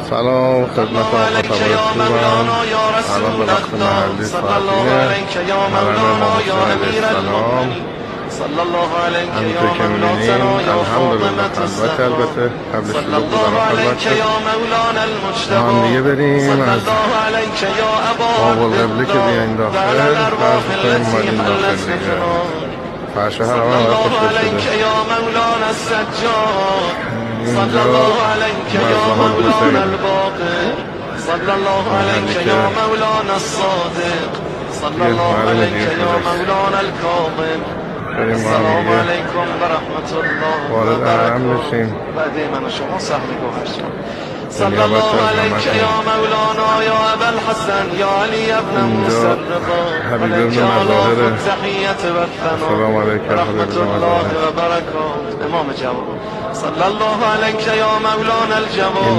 سلام خدمت آقا تبارک خوبم. الان به وقت محلی ساعتینه حرم امام حسین علیه السلام. همینطور که میبینیم الحمدلله خلوت، البته قبل شروع بودن خلوت شد. ما هم دیگه بریم از باب القبله که بیاین داخل فرض کنیم اومدیم داخل دیگه. فرش حرم هم باید خوش شده. اینجا مزرعه الحسین صلى الله عليك يا مولانا الصادق صلى الله عليك يا مولانا الكاظم السلام عليكم ورحمة الله وبركاته. بعدين من شما سهم گوهش صلى الله عليك يا مولانا يا أبا الحسن يا علي ابن موسى الرضا عليك آلاف التحية والثناء ورحمة الله وبركاته. امام جواد صلى الله عليك يا مولانا الجواد.